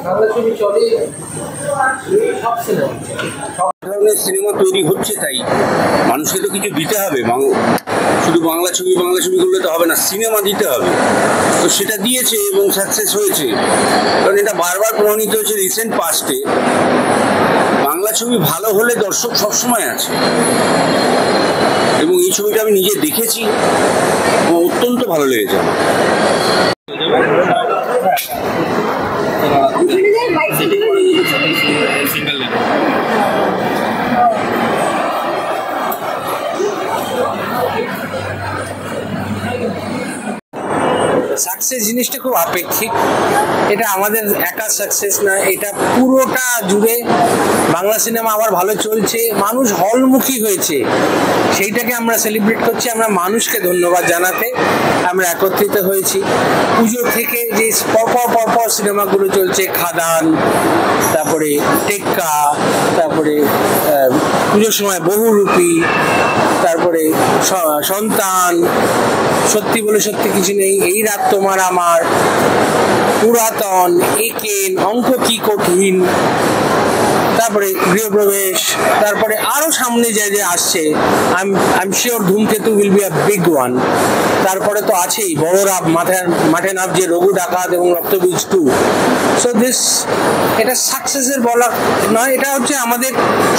বাংলা ছবি চলে, সব সিনেমা সব ধরনের সিনেমা তৈরি হচ্ছে, তাই মানুষকে তো কিছু দিতে হবে। শুধু বাংলা ছবি করলে তো হবে না, সিনেমা দিতে হবে। তো সেটা দিয়েছে এবং সাকসেস হয়েছে, কারণ এটা বারবার প্রমাণিত হয়েছে রিসেন্ট পাস্টে। বাংলা ছবি ভালো হলে দর্শক সবসময় আছে, এবং এই ছবিটা আমি নিজে দেখেছি, অত্যন্ত ভালো লেগেছে আমার। সাকসেস জিনিসটা খুব আপেক্ষিক, এটা আমাদের একা সাকসেস না, এটা পুরোটা জুড়ে বাংলা সিনেমা আবার ভালো চলছে, মানুষ হলমুখী হয়েছে, সেইটাকে আমরা সেলিব্রেট করছি। আমরা মানুষকে ধন্যবাদ জানাতে আমরা একত্রিত হয়েছি। পুজো থেকে যে পরপর সিনেমাগুলো চলছে, খাদান, তারপরে টেক্কা, তারপরে পুজোর সময় বহুরূপী, তারপরে সন্তান, সত্যি বলে সত্যি কিছু নেই, এই রাত তোমার আমার, পুরাতন, একেন, অঙ্ক কি কঠিন, তারপরে গৃহপ্রবেশ, তারপরে আরো সামনে যে আসছে আই এম শিওর ধূমকেতু will be a big one. তারপরে তো আছেই বড় রাব, মাঠে নাব, যে রঘু ডাকাত এবং রক্তবীজ 2। সো এটা সাকসেসের বলা নয়, এটা হচ্ছে আমাদের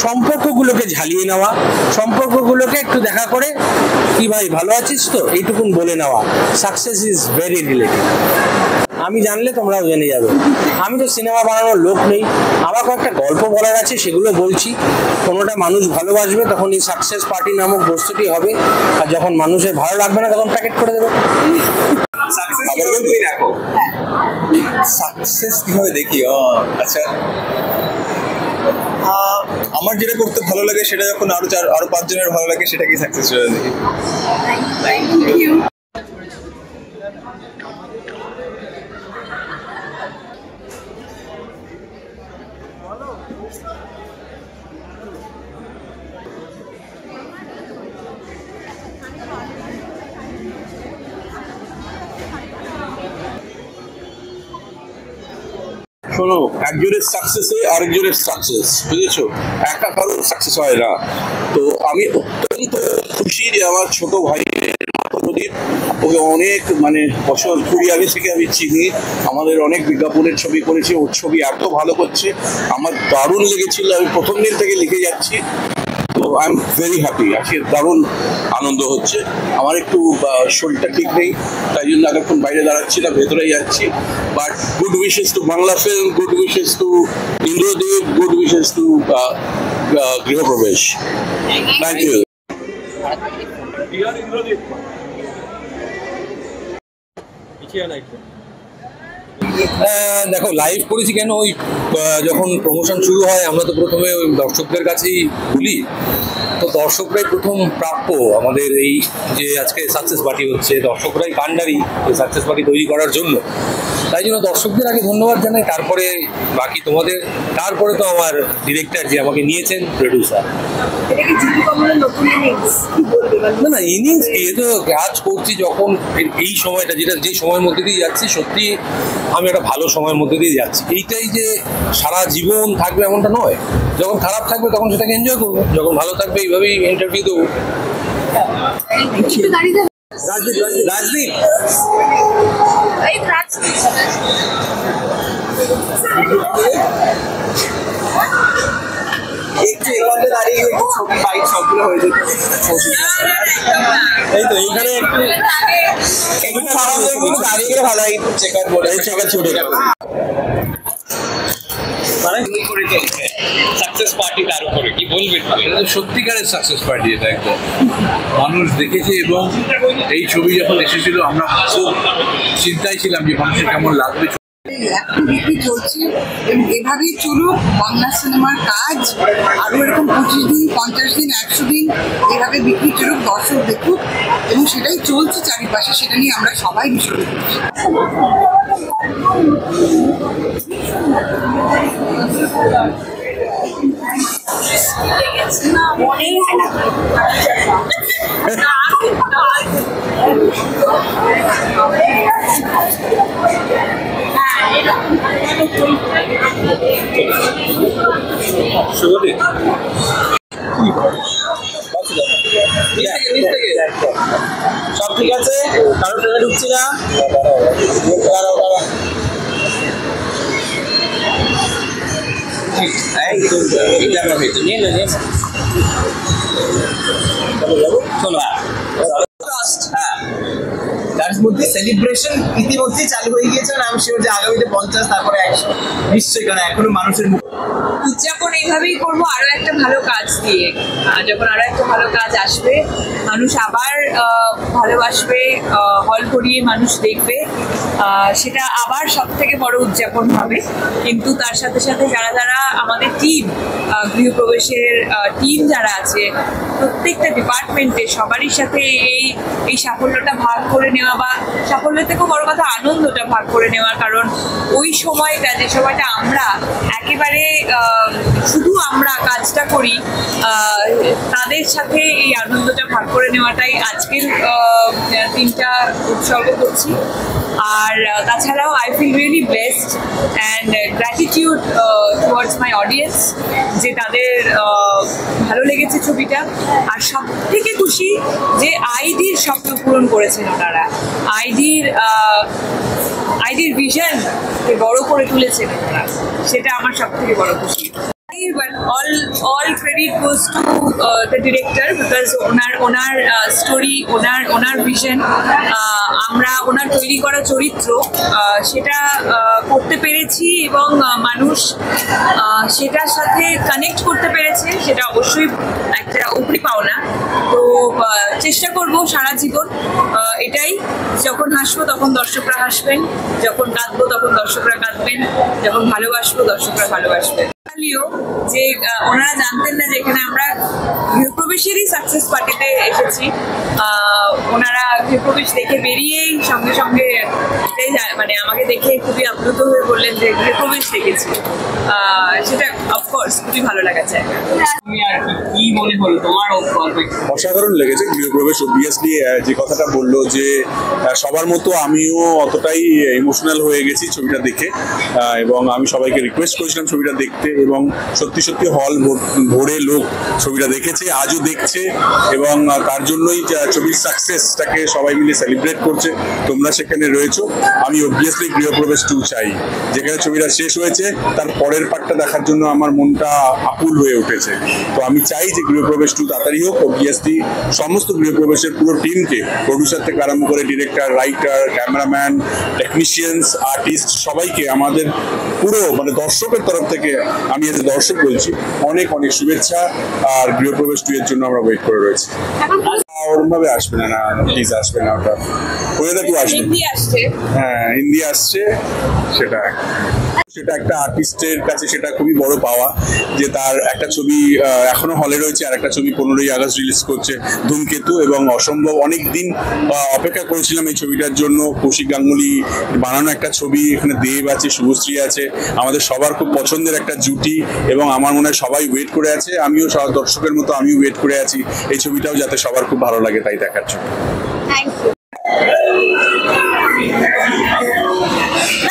সম্পর্কগুলোকে ঝালিয়ে নেওয়া, সম্পর্কগুলোকে একটু দেখা করে কি ভাই ভালো আছিস তো, এইটুকুন বলে নেওয়া। Success is very relative. আমি জানলে তোমরাও জেনে যাবে। আমি তো সিনেমা বানানোর লোক নেই, আমার কয়েকটা গল্প বলার আছে, সেগুলো বলছি। কোনোটা মানুষ ভালোবাসবে তখন এই সাকসেস পার্টি নামক বস্তুটি হবে, আর যখন মানুষের ভালো লাগবে না তখন প্যাকেট করে দেবে। সাকসেস কিভাবে দেখি? আচ্ছা, আমার যেটা করতে ভালো লাগে সেটা যখন আরো 5 জনের ভালো লাগে, সেটাকেই সাকসেস হয়ে দেখি। শোনো, একজনের সাকসেসে আরেকজনের সাকসেস, বুঝেছো? একটা কারোর সাকসেস হয় না। তো আমি অত্যন্ত খুশি যে আমার ছোট ভাই প্রদীপ, ওকে অনেক বছর 20 আগে থেকে আমি চিনি, আমাদের অনেক বিজ্ঞাপনের ছবি করেছি, ওর ছবি এত ভালো করছে, আমার দারুণ লেগেছিল। আমি প্রথম দিন থেকে লিখে যাচ্ছি, তো আই এম ভেরি হ্যাপি। আজকে দারুণ আনন্দ হচ্ছে। আমার একটু শরীরটা ঠিক নেই, তাই জন্য এতক্ষণ বাইরে দাঁড়াচ্ছি না, ভেতরেই যাচ্ছি। But good wishes to Bangla film, good wishes to Indradev, good wishes to Grihapravesh. Thank you. দেখো, লাইভ করেছি কেন, ওই যখন প্রমোশন শুরু হয় আমরা তো প্রথমে ওই দর্শকদের কাছেই বলি, তো দর্শকরাই প্রথম প্রাপ্য আমাদের এই যে আজকে সাকসেস পার্টি হচ্ছে, দর্শকরাই কাণ্ডারি এই সাকসেস পার্টি তৈরি করার জন্য। তাই জন্য দর্শকদের আগে ধন্যবাদ জানাই, তারপরে বাকি তোমাদের, তারপরে তো আমার ডিরেক্টর যে আমাকে নিয়েছেন, প্রডিউসার। না ইনিংস এ তো কাজ করছি যখন এই সময়টা, যে সময়ের মধ্যে দিয়ে যাচ্ছি, সত্যি আমি একটা ভালো সময়ের মধ্যে দিয়ে যাচ্ছি। এইটাই যে সারা জীবন থাকবে এমনটা নয়, যখন খারাপ থাকবে তখন সেটাকে এনজয় করবো, যখন ভালো থাকবে এইভাবেই ইন্টারভিউ দেবো। রাজদীপ একটু এখানে দাঁড়িয়ে একটু ছবি বাইক সবগুলো হয়ে যেত। এই তো এইখানে একটু দাঁড়িয়ে গেলে ভালো হয়, চেকার বলে চেকার ছুটে যাবে। সাকসেস পার্টি, তার উপরে কি বলবেন? এটা তো সত্যিকারের সাকসেস পার্টি, এটা একদম মানুষ দেখেছে। এবং এই ছবি যখন এসেছিল আমরা খুব চিন্তায় ছিলাম যে মানুষের কেমন লাগবে। এখন বিক্রি চলছে এবং এভাবেই চলুক বাংলা সিনেমার কাজ, আরও এরকম 25 দিন, 50 দিন, 100 দিন এভাবে বিক্রি চলুক, দর্শক দেখুক, এবং সেটাই চলছে চারিপাশে, সেটা নিয়ে আমরা সবাই ভীষণ খুশি। না শুভদীপ সব ঠিক আছে, কারো ট্রেনে ঢুকছি না। তার মধ্যে সেলিব্রেশন ইতিমধ্যেই চালু হয়ে গিয়েছে, আমি শিওর যে আগামীতে 50 তারপরে 100 নিশ্চয়ই, কারণ এখনো মানুষের উদযাপন এইভাবেই করবো আরো একটা ভালো কাজ দিয়ে। যখন আরো একটা ভালো কাজ আসবে, মানুষ আবার ভালোবাসবে, হল ভরিয়ে মানুষ দেখবে, সেটা আবার সব থেকে বড় উদযাপন হবে। কিন্তু তার সাথে সাথে যারা যারা আমাদের টিম, গৃহপ্রবেশের টিম যারা আছে, প্রত্যেকটা ডিপার্টমেন্টে সবারই সাথে এই সাফল্যটা ভাগ করে নেওয়া, বা সাফল্যের থেকেও বড় কথা আনন্দটা ভাগ করে নেওয়া। কারণ ওই সময়টা, যে সময়টা আমরা একেবারে শুধু আমরা কাজটা করি, তাদের সাথে এই আনন্দটা ভাগ করে নেওয়াটাই আজকের দিনটা উৎসর্গ করছি। আর তাছাড়াও I feel really blessed and gratitude towards my audience, যে তাদের ভালো লেগেছে ছবিটা। আর সব থেকে খুশি যে আইডির স্বপ্ন পূরণ করেছেন ওনারা, আইডির ভিশন বড় করে তুলেছেন ওনারা, সেটা আমার সব থেকে বড় খুশি। But all credit goes to the director, because owner story, owner vision, আমরা ওনার তৈরি করা চরিত্র সেটা করতে পেরেছি, এবং মানুষ সেটার সাথে কানেক্ট করতে পেরেছে, সেটা অবশ্যই একটা উপরি পাওনা। তো চেষ্টা করব সারা জীবন এটাই, যখন হাসবো তখন দর্শকরা হাসবেন, যখন কাঁদবো তখন দর্শকরা কাঁদবেন, যখন ভালোবাসবো দর্শকরা ভালোবাসবেন। যে ওনারা জানতেন না যে এখানে আমরা গৃহপ্রবেশেরই সাকসেস পার্টিতে এসেছি। ওনারা গৃহপ্রবেশ দেখে বেরিয়েই সঙ্গে সঙ্গে মানে আমাকে দেখে খুবই আপ্লুত হয়ে বললেন যে গৃহপ্রবেশ দেখেছি। সেটা অফকোর্স খুবই ভালো লাগার জায়গা। তুমি আর কি মনে হলো তোমার? অসাধারণ লেগেছে গৃহপ্রবেশ। অবভিয়াসলি যে কথাটা বললো যে সবার মতো আমিও অতটাই ইমোশনাল হয়ে গেছি ছবিটা দেখে, এবং আমি সবাইকে রিকোয়েস্ট করেছিলাম ছবিটা দেখতে, এবং সত্যি সত্যি হল ভরে লোক ছবিটা দেখেছে, আজও দেখছে, এবং তার জন্যই ছবির সাকসেসটাকে সবাই মিলে সেলিব্রেট করছে। তোমরা সেখানে রয়েছো। আমি অবভিয়াসলি গৃহপ্রবেশ 2 চাই। যেখানে ছবিটা শেষ হয়েছে তার পরের পার্টটা দেখার জন্য আমার মনটা আকুল হয়ে উঠেছে। তো আমি চাই যে গৃহপ্রবেশ 2 তাড়াতাড়ি হোক। অবভিয়াসলি সমস্ত গৃহপ্রবেশের পুরো টিমকে, প্রডিউসার থেকে আরম্ভ করে director, writer, cameraman, technicians, artist, সবাইকে আমাদের পুরো মানে দর্শকের তরফ থেকে, আমি এজ এ দর্শক বলছি, অনেক অনেক শুভেচ্ছা। আর গৃহপ্রবেশ 2 এর জন্য আমরা ওয়েট করে রয়েছি। ওরম ভাবে আসবে না, প্লিজ আসবে না, ওটা ওয়েদা 2 আসবে। হ্যাঁ, হিন্দি আসছে। সেটা একটা আর্টিস্টের কাছে সেটা খুবই বড় পাওয়া, যে তার একটা ছবি এখনো হলে রয়েছে, আর একটা ছবি 15ই আগস্ট রিলিজ করছে, ধূমকেতু। এবং অসম্ভব অনেক দিন অপেক্ষা করেছিলাম এই ছবিটার জন্য। কৌশিক গাঙ্গুলি বানানো একটা ছবি, এখানে দেব আছে, শুভশ্রী আছে, আমাদের সবার খুব পছন্দের একটা জুটি, এবং আমার মনে হয় সবাই ওয়েট করে আছে। আমিও দর্শকের মতো আমিও ওয়েট করে আছি এই ছবিটাও যাতে সবার খুব ভালো লাগে, তাই দেখার জন্য। Thank you.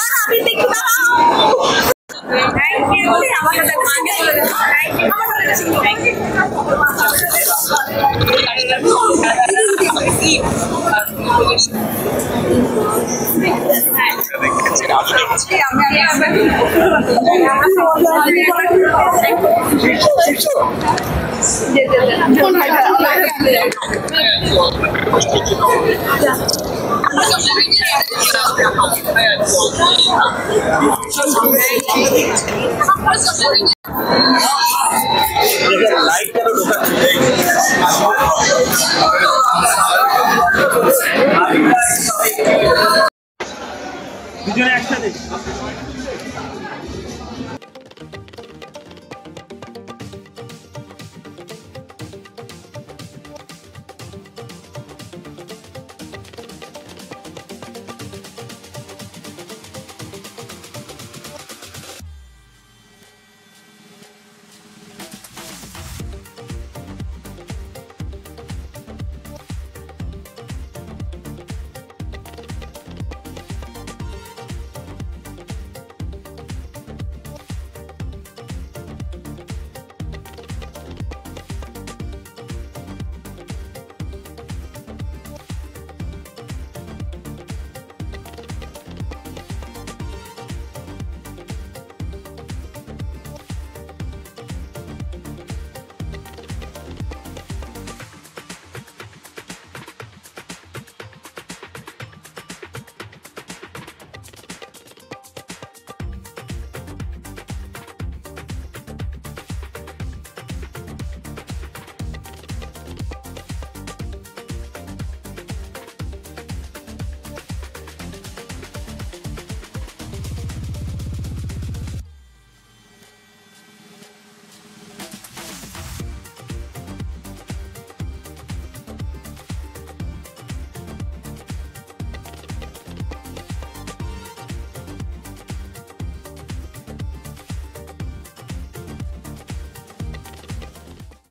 Thank you. আমার সাথে আগে চলে যাচ্ছে। Thank you. আমার সাথে যাচ্ছে। Thank you. দুজনে একসাথে